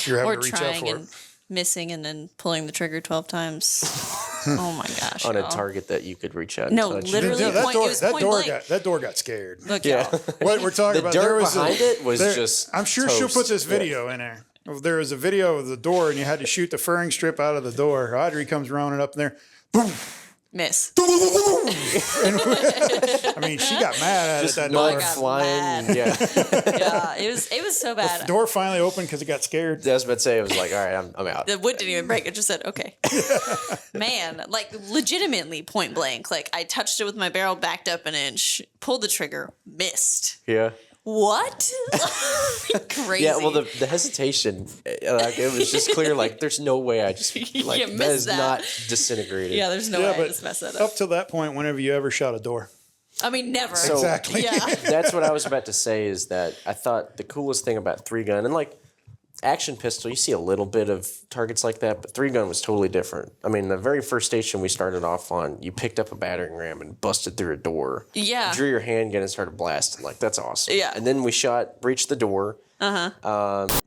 Speaker 2: having to reach out for it.
Speaker 1: Missing and then pulling the trigger 12 times. Oh my gosh!
Speaker 3: On a target that you could reach out and touch.
Speaker 1: Literally,
Speaker 2: that door got scared.
Speaker 1: Look,
Speaker 2: What we're talking about?
Speaker 3: Dirt behind it was just.
Speaker 2: I'm sure she'll put this video in there. There was a video of the door, and you had to shoot the furring strip out of the door. Audrey comes running up there, boom.
Speaker 1: Miss.
Speaker 2: I mean, she got mad at that door.
Speaker 3: Flying.
Speaker 1: Mad. Yeah, it was so bad.
Speaker 2: The door finally opened because it got scared.
Speaker 3: I was about to say, it was like, all right, I'm out.
Speaker 1: The wood didn't even break. It just said, okay. Man, like legitimately point blank. Like I touched it with my barrel, backed up an inch, pulled the trigger, missed.
Speaker 3: Yeah.
Speaker 1: What? Crazy.
Speaker 3: Yeah, well, the hesitation, like it was just clear. Like, there's no way I just like that is not disintegrated.
Speaker 1: Yeah, there's no way I just messed that up.
Speaker 2: Up to that point, whenever you ever shot a door.
Speaker 1: I mean, never.
Speaker 3: So,
Speaker 2: exactly.
Speaker 1: Yeah.
Speaker 3: That's what I was about to say. Is that I thought the coolest thing about 3-gun and like action pistol, you see a little bit of targets like that, but 3-gun was totally different. I mean, the very first station we started off on, you picked up a battering ram and busted through a door.
Speaker 1: Yeah.
Speaker 3: Drew your handgun and started blasting. Like, that's awesome.
Speaker 1: Yeah.
Speaker 3: And then we breached the door.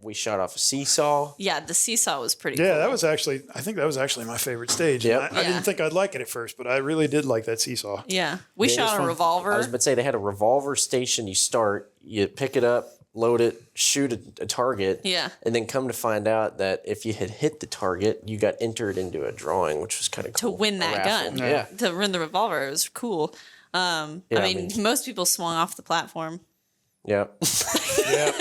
Speaker 3: We shot off a seesaw.
Speaker 1: Yeah, the seesaw was pretty cool.
Speaker 2: Yeah, I think that was actually my favorite stage.
Speaker 3: Yep.
Speaker 2: I didn't think I'd like it at first, but I really did like that seesaw.
Speaker 1: Yeah. We shot a revolver.
Speaker 3: I was about to say, they had a revolver station. You pick it up, load it, shoot a target.
Speaker 1: Yeah.
Speaker 3: And then come to find out that if you had hit the target, you got entered into a drawing, which was kind of cool.
Speaker 1: To win that gun.
Speaker 3: Yeah.
Speaker 1: To win the revolver. It was cool. I mean, most people swung off the platform.
Speaker 3: Yeah.
Speaker 2: Yeah.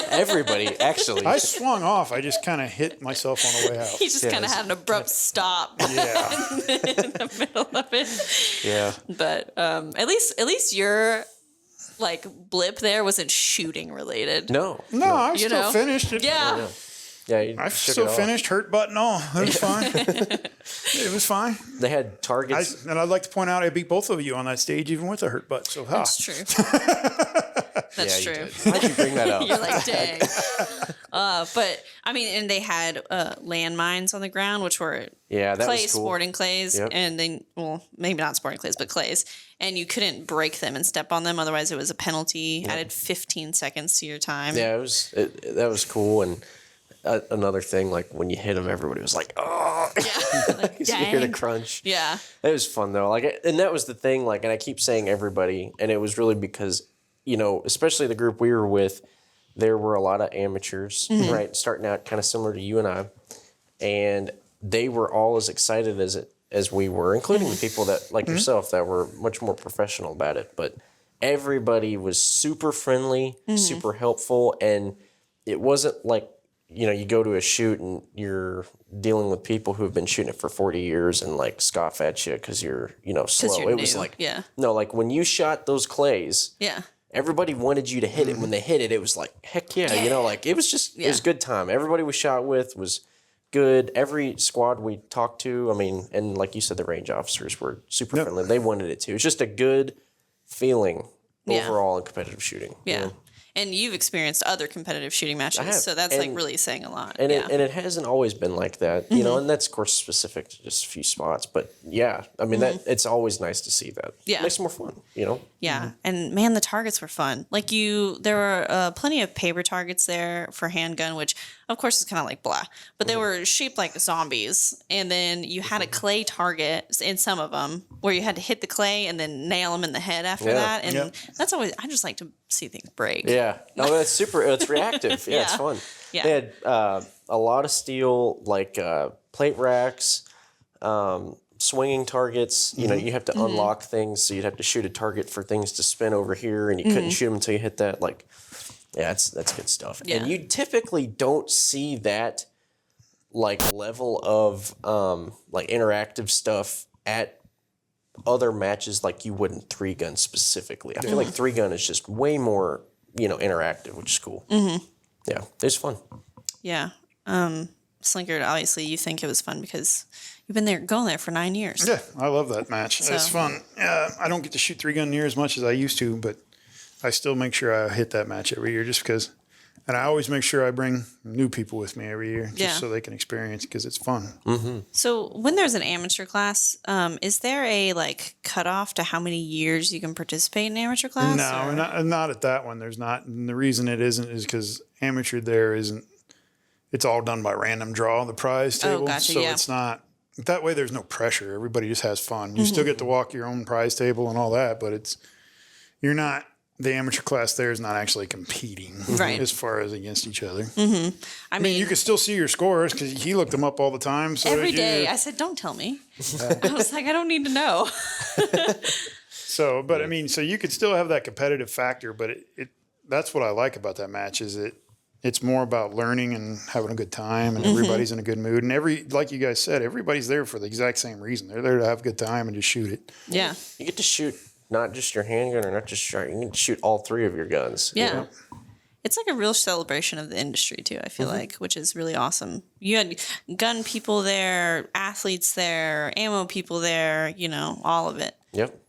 Speaker 3: Everybody, actually.
Speaker 2: I swung off. I just kind of hit myself on the way out.
Speaker 1: He just kind of had an abrupt stop
Speaker 2: Yeah.
Speaker 1: in the middle of it.
Speaker 3: Yeah.
Speaker 1: But at least your like blip there wasn't shooting related.
Speaker 3: No.
Speaker 2: I still finished it.
Speaker 1: Yeah.
Speaker 3: Yeah,
Speaker 2: I still finished, hurt button all. It was fine. It was fine.
Speaker 3: They had targets.
Speaker 2: And I'd like to point out I beat both of you on that stage, even with a hurt butt. So,
Speaker 1: That's true. That's
Speaker 3: you
Speaker 1: true.
Speaker 3: did. How'd you bring that up?
Speaker 1: You're like, dang. But I mean, and they had landmines on the ground, which were
Speaker 3: Yeah, that
Speaker 1: clay,
Speaker 3: was cool.
Speaker 1: sporting clays,
Speaker 3: Yep.
Speaker 1: and then, well, maybe not sporting clays, but clays, and you couldn't break them and step on them, otherwise it was a penalty. Added 15 seconds to your time.
Speaker 3: Yeah, that was cool. And another thing, like when you hit them, everybody was like, "Oh!"
Speaker 1: Yeah. Like,
Speaker 3: You hear the
Speaker 1: dang.
Speaker 3: crunch.
Speaker 1: Yeah.
Speaker 3: It was fun though. Like, and that was the thing. Like, and I keep saying everybody, and it was really because, you know, especially the group we were with, there were a lot of amateurs, right, starting out kind of similar to you and I, and they were all as excited as we were, including the people that like yourself that were much more professional about it. But everybody was super friendly, super helpful, and it wasn't like, you know, you go to a shoot and you're dealing with people who have been shooting it for 40 years and like scoff at you because you're, you know, slow.
Speaker 1: you're
Speaker 3: It was
Speaker 1: new.
Speaker 3: like,
Speaker 1: Yeah.
Speaker 3: no, like when you shot those clays,
Speaker 1: Yeah.
Speaker 3: everybody wanted you to hit it. When they hit it, it was like, heck yeah, you know, like it was just, it was a good time. Everybody we shot with was good. Every squad we talked to, I mean, and like you said, the range officers were super friendly. They wanted it too. It's just a good feeling overall in competitive shooting.
Speaker 1: Yeah.
Speaker 3: You know?
Speaker 1: And you've experienced other competitive shooting matches,
Speaker 3: have.
Speaker 1: so that's like
Speaker 3: And-
Speaker 1: really saying a lot.
Speaker 3: And
Speaker 1: yeah.
Speaker 3: it hasn't always been like that, you know, and that's of course specific to just a few spots. But yeah, I mean that it's always nice to see that.
Speaker 1: Yeah.
Speaker 3: It makes it more fun, you know.
Speaker 1: Yeah, and man, the targets were fun. Like there were plenty of paper targets there for handgun, which of course is kind of like blah, but they were shaped like zombies. And then you had a clay target in some of them where you had to hit the clay and then nail them in the head after
Speaker 3: Yeah.
Speaker 1: that. And that's always, I just like to see things break.
Speaker 3: Yeah, no, that's super. It's reactive. Yeah, it's
Speaker 1: Yeah.
Speaker 3: fun.
Speaker 1: Yeah.
Speaker 3: They had a lot of steel, like plate racks, swinging targets. You know, you have to unlock things, so you'd have to shoot a target for things to spin over here, and you couldn't shoot them until you hit that. Like, yeah, that's good stuff.
Speaker 1: Yeah.
Speaker 3: And you typically don't see that like level of like interactive stuff at other matches like you would in 3-gun specifically. I feel like 3-gun is just way more, you know, interactive, which is cool. Yeah, it's fun.
Speaker 1: Yeah. Slinkard, obviously, you think it was fun because you've been going there for 9 years.
Speaker 2: Yeah, I love that match. It's fun. I don't get to shoot 3-gun near as much as I used to, but I still make sure I hit that match every year just because. And I always make sure I bring new people with me every year just so they can experience because it's fun.
Speaker 1: So when there's an amateur class, is there a like cutoff to how many years you can participate in amateur class?
Speaker 2: No, not at that one. There's not. And the reason it isn't is because amateur there isn't. It's all done by random draw, the prize table.
Speaker 1: gotcha,
Speaker 2: so
Speaker 1: yeah.
Speaker 2: it's not. That way there's no pressure. Everybody just has fun. You still get to walk your own prize table and all that, but you're not. The amateur class there is not actually competing
Speaker 1: Right.
Speaker 2: as far as against each other.
Speaker 1: I mean,
Speaker 2: You can still see your scores because he looked them up all the time. So
Speaker 1: every
Speaker 2: that
Speaker 1: day. I said, don't tell me. I was like, I don't need to know.
Speaker 2: So, but I mean, so you could still have that competitive factor, but that's what I like about that match is it's more about learning and having a good time and everybody's in a good mood. And like you guys said, everybody's there for the exact same reason. They're there to have a good time and just shoot it.
Speaker 1: Yeah.
Speaker 3: You get to shoot not just your handgun or not just your, you get to shoot all 3 of your guns.
Speaker 1: Yeah.
Speaker 3: You know?
Speaker 1: It's like a real celebration of the industry too, I feel like, which is really awesome. You had gun people there, athletes there, ammo people there, you know, all of it.
Speaker 3: Yep.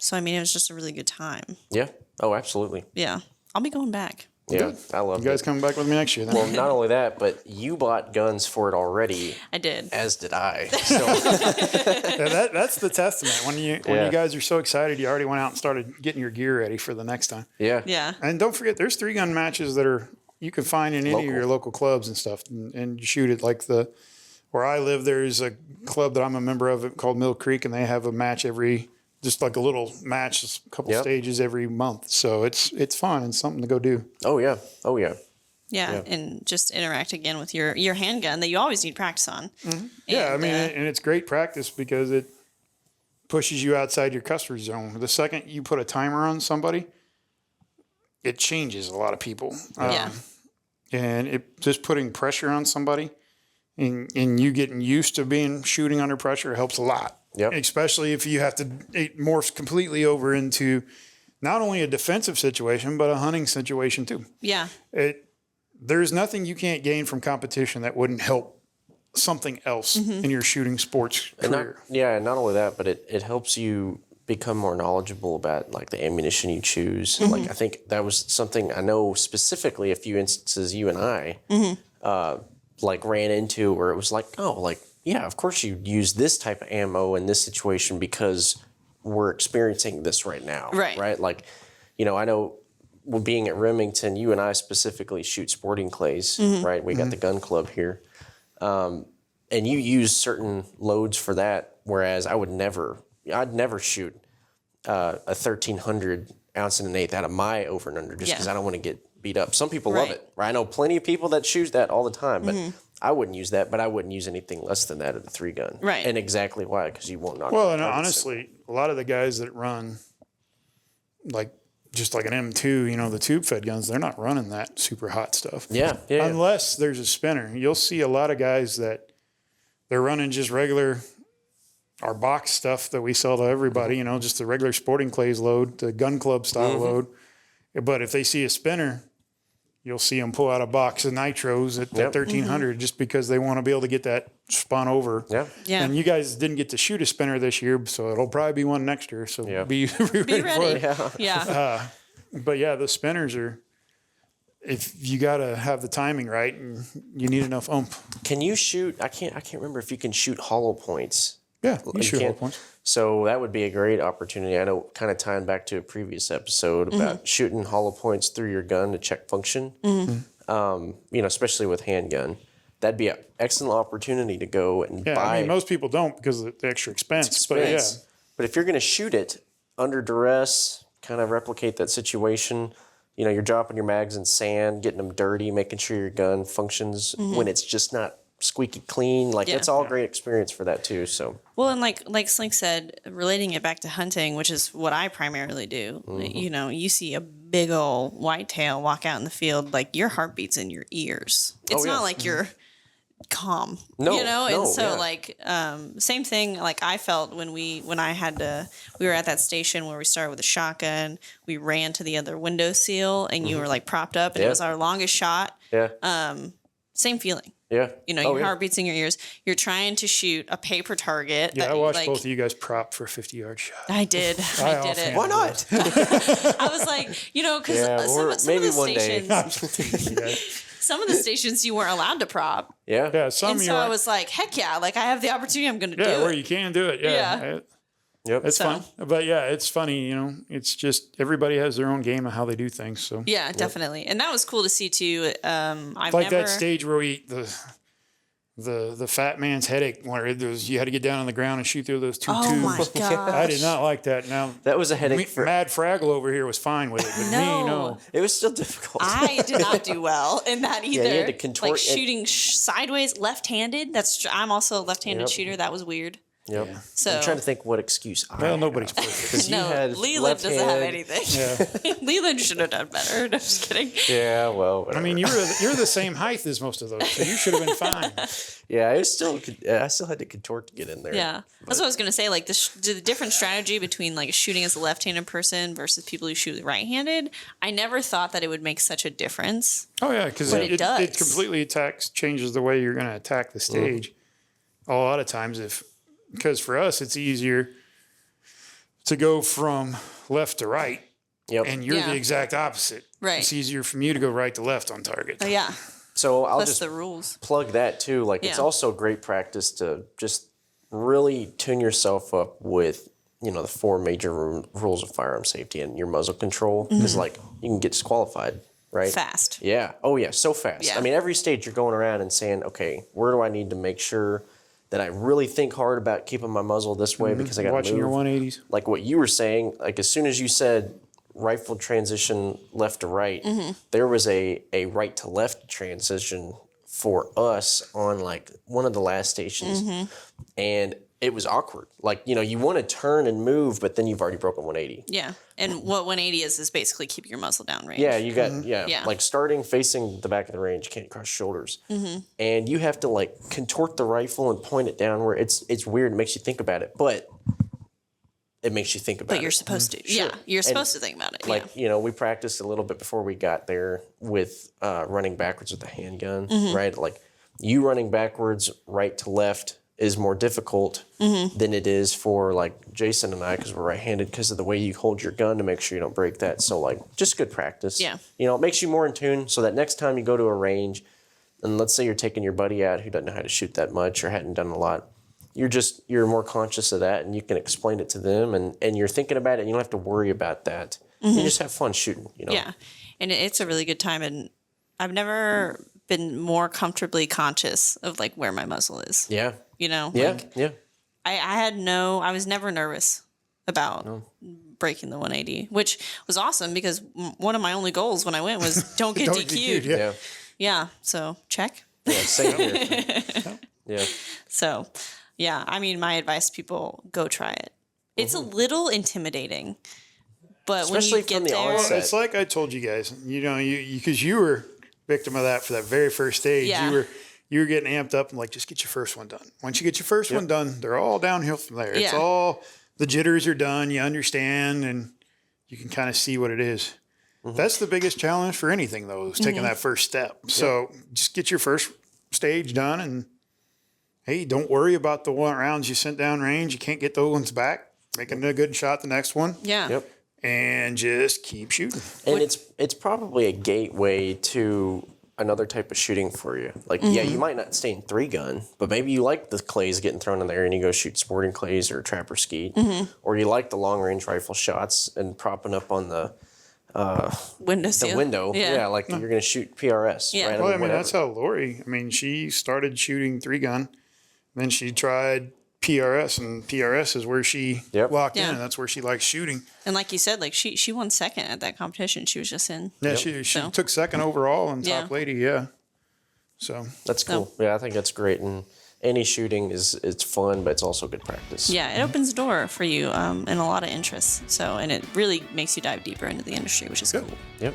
Speaker 1: So, I mean, it was just a really good time.
Speaker 3: Yeah. Oh, absolutely.
Speaker 1: Yeah. I'll be going back.
Speaker 3: Yeah, I love
Speaker 2: You guys
Speaker 3: it.
Speaker 2: coming back with me next year then?
Speaker 3: Well, not only that, but you bought guns for it already,
Speaker 1: I did.
Speaker 3: as did I. So
Speaker 2: Yeah, that's the testament. When you guys are so excited, you already went out and started getting your gear ready for the next time.
Speaker 3: yeah,
Speaker 1: Yeah.
Speaker 2: And don't forget, there's 3-gun matches that you can find in any of your local clubs and stuff, and you shoot it like where I live. There's a club that I'm a member of called Mill Creek, and they have a match just like a little match, just a couple stages every month. So it's fun and something to go do.
Speaker 3: Oh yeah. Oh yeah.
Speaker 1: Yeah. And just interact again with your handgun that you always need practice on.
Speaker 2: Yeah, I
Speaker 1: And,
Speaker 2: mean, and it's great practice because it pushes you outside your comfort zone. The second you put a timer on somebody, it changes a lot of people.
Speaker 1: Yeah.
Speaker 2: And it just putting pressure on somebody and you getting used to shooting under pressure helps a lot.
Speaker 3: Yep.
Speaker 2: Especially if you have to, it morphs completely over into not only a defensive situation, but a hunting situation too.
Speaker 1: Yeah.
Speaker 2: There's nothing you can't gain from competition that wouldn't help something else in your shooting sports
Speaker 3: And
Speaker 2: career.
Speaker 3: not only that, but it helps you become more knowledgeable about like the ammunition you choose. Like I think that was something I know specifically a few instances you and I like ran into where it was like, oh, like, yeah, of course you use this type of ammo in this situation because we're experiencing this right now. Right. Like, you know, I know being at Remington, you and I specifically shoot sporting clays, right? We got the gun club here. And you use certain loads for that, whereas I'd never shoot a 1,300 ounce and an eighth out of my over and under just because I don't want to get beat up. Some people love it. Right? I know plenty of people that shoot that all the time, but I wouldn't use that. But I wouldn't use anything less than that at a 3-gun. Right. And exactly why? Because you won't knock.
Speaker 2: Well, and honestly, a lot of the guys that run like just like an M2, you know, the tube fed guns, they're not running that super hot stuff.
Speaker 3: Yeah.
Speaker 2: Unless there's a spinner. You'll see a lot of guys that they're running just regular, our box stuff that we sell to everybody, you know, just the regular sporting clays load, the gun club style load. But if they see a spinner, you'll see them pull out a box of nitros at 1,300 just because they want to be able to get that spun over. Yeah. And you guys didn't get to shoot a spinner this year, so it'll probably be one next year. So be ready for it. But yeah, the spinners are, if you got to have the timing right and you need enough oomph.
Speaker 3: Can you shoot? I can't remember if you can shoot hollow points.
Speaker 2: Yeah, you shoot hollow points.
Speaker 3: So that would be a great opportunity. I know, kind of tying back to a previous episode about shooting hollow points through your gun to check function. You know, especially with handgun, that'd be an excellent opportunity to go and buy.
Speaker 2: I mean, most people don't because of the extra expense.
Speaker 3: But if you're going to shoot it under duress, kind of replicate that situation. You know, you're dropping your mags in sand, getting them dirty, making sure your gun functions when it's just not squeaky clean. Like it's all great experience for that too. So
Speaker 1: and like Slink said, relating it back to hunting, which is what I primarily do. You know, you see a big old whitetail walk out in the field, like your heartbeat's in your ears. It's not like you're calm, you know. And so like same thing. Like I felt when we were at that station where we started with a shotgun. We ran to the other window seal, and you were like propped up, and it was our longest shot. Same feeling.
Speaker 3: Yeah.
Speaker 1: You know, your heart beats in your ears. You're trying to shoot a paper target.
Speaker 2: Yeah, I watched both of you guys prop for a 50-yard shot.
Speaker 1: I did. I did it.
Speaker 3: Why not?
Speaker 1: I was like, you know, because some of the stations, some of the stations you weren't allowed to prop.
Speaker 2: Yeah. Some.
Speaker 1: And so I was like, heck yeah, like I have the opportunity, I'm going to do it.
Speaker 2: Yeah, where you can do it. Yeah. It's fun. But yeah, it's funny, you know, it's just everybody has their own game of how they do things. So
Speaker 1: yeah, definitely. And that was cool to see too.
Speaker 2: That stage where we the fat man's headache where you had to get down on the ground and shoot through those two tubes.
Speaker 1: Oh my gosh.
Speaker 2: I did not like that. Now
Speaker 3: that was a headache
Speaker 2: Mad Fraggle over here was fine with it, but no.
Speaker 3: It was still difficult.
Speaker 1: I did not do well in that either.
Speaker 3: Yeah, you had to contort,
Speaker 1: like shooting sideways, left-handed. I'm also a left-handed shooter. That was weird.
Speaker 3: Yep.
Speaker 1: Yeah. So
Speaker 3: I'm trying to think what excuse I had.
Speaker 2: Nobody's perfect.
Speaker 1: Leland doesn't have anything. Yeah. Leland should have done better. No, just kidding.
Speaker 3: Yeah, well, whatever.
Speaker 2: I mean, you're the same height as most of those, so you should have been fine.
Speaker 3: Yeah, I still had to contort to get in there.
Speaker 1: Yeah, that's what I was gonna say. Like the different strategy between like shooting as a left-handed person versus people who shoot right-handed. I never thought that it would make such a difference.
Speaker 2: Oh yeah, because it does. It completely changes the way you're going to attack the stage. A lot of times, because for us, it's easier to go from left to right. Yep. And you're the exact opposite.
Speaker 1: Right.
Speaker 2: It's easier for you to go right to left on target.
Speaker 1: Oh, yeah.
Speaker 3: So I'll
Speaker 1: That's
Speaker 3: just
Speaker 1: the rules.
Speaker 3: Plug that too. Like it's also great practice to just really tune yourself up with, you know, the 4 major rules of firearm safety and your muzzle control. Because like you can get disqualified, right?
Speaker 1: Fast.
Speaker 3: Yeah. Oh yeah. So fast. Yeah. I mean, every stage you're going around and saying, okay, where do I need to make sure that I really think hard about keeping my muzzle this way because I got to
Speaker 2: watching your 180s.
Speaker 3: Like what you were saying, like as soon as you said rifle transition left to right, there was a right to left transition for us on like one of the last stations, and it was awkward. Like, you know, you want to turn and move, but then you've already broken 180.
Speaker 1: Yeah. And what 180 is basically keep your muzzle down range.
Speaker 3: Yeah, you got, like starting facing the back of the range, you can't cross shoulders. And you have to like contort the rifle and point it down where it's weird. It makes you think about it, but it makes you think about it.
Speaker 1: But you're supposed to. Sure. Yeah, you're supposed to think about it.
Speaker 3: Like, you know, we practiced a little bit before we got there with running backwards with the handgun, right? Like you running backwards, right to left is more difficult than it is for like Jason and I, because we're right-handed, because of the way you hold your gun to make sure you don't break that. So like just good practice.
Speaker 1: Yeah.
Speaker 3: You know, it makes you more in tune so that next time you go to a range, and let's say you're taking your buddy out who doesn't know how to shoot that much or hadn't done a lot, you're more conscious of that, and you can explain it to them, and you're thinking about it, and you don't have to worry about that. You just have fun shooting, you know?
Speaker 1: Yeah. And it's a really good time. And I've never been more comfortably conscious of like where my muzzle is.
Speaker 3: Yeah.
Speaker 1: You know?
Speaker 3: Yeah.
Speaker 1: Like,
Speaker 3: Yeah.
Speaker 1: I was never nervous about breaking the 180, which was awesome because one of my only goals when I went was don't get DQ'd.
Speaker 3: Yeah.
Speaker 1: Yeah. So check.
Speaker 3: Yeah. Same here. Yeah.
Speaker 1: So, yeah, I mean, my advice to people, go try it. It's a little intimidating, but
Speaker 3: Especially
Speaker 1: when you
Speaker 3: from
Speaker 1: get
Speaker 3: the
Speaker 1: there,
Speaker 3: onset.
Speaker 2: It's like I told you guys, you know, because you were victim of that for that very first stage.
Speaker 1: Yeah.
Speaker 2: You were getting amped up and like, just get your first one done. Once you get your first one done, they're all downhill from there. It's
Speaker 1: Yeah.
Speaker 2: all, the jitters are done. You understand and you can kind of see what it is. That's the biggest challenge for anything though, is taking that first step. So just get your first stage done and hey, don't worry about the one rounds you sent down range. You can't get those ones back. Making a good shot the next one.
Speaker 1: yeah.
Speaker 3: Yep.
Speaker 2: And just keep shooting.
Speaker 3: And it's probably a gateway to another type of shooting for you. Like, yeah, you might not stay in 3-gun, but maybe you like the clays getting thrown in there and you go shoot sporting clays or trapper skeet. Or you like the long-range rifle shots and propping up on the
Speaker 1: Window seal.
Speaker 3: window.
Speaker 1: Yeah.
Speaker 3: Yeah, like you're going to shoot PRS.
Speaker 1: Yeah.
Speaker 3: Right?
Speaker 2: Well, I mean,
Speaker 3: whatever.
Speaker 2: that's how Lori, she started shooting 3-gun. Then she tried PRS, and PRS is where she locked in,
Speaker 1: Yeah.
Speaker 2: and that's where she likes shooting.
Speaker 1: And like you said, like she won second at that competition she was just in.
Speaker 2: Yeah, she took second overall and top lady, So
Speaker 3: That's cool. Yeah, I think that's great. And any shooting it's fun, but it's also good practice.
Speaker 1: Yeah, it opens the door for you and a lot of interests. So, and it really makes you dive deeper into the industry, which is cool.
Speaker 3: Yep.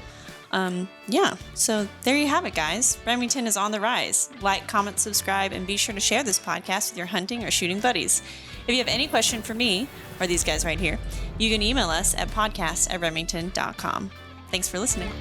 Speaker 1: Yeah, so there you have it, guys. Remington is on the rise. Like, comment, subscribe, and be sure to share this podcast with your hunting or shooting buddies. If you have any question for me or these guys right here, you can email us at podcast@remington.com. Thanks for listening.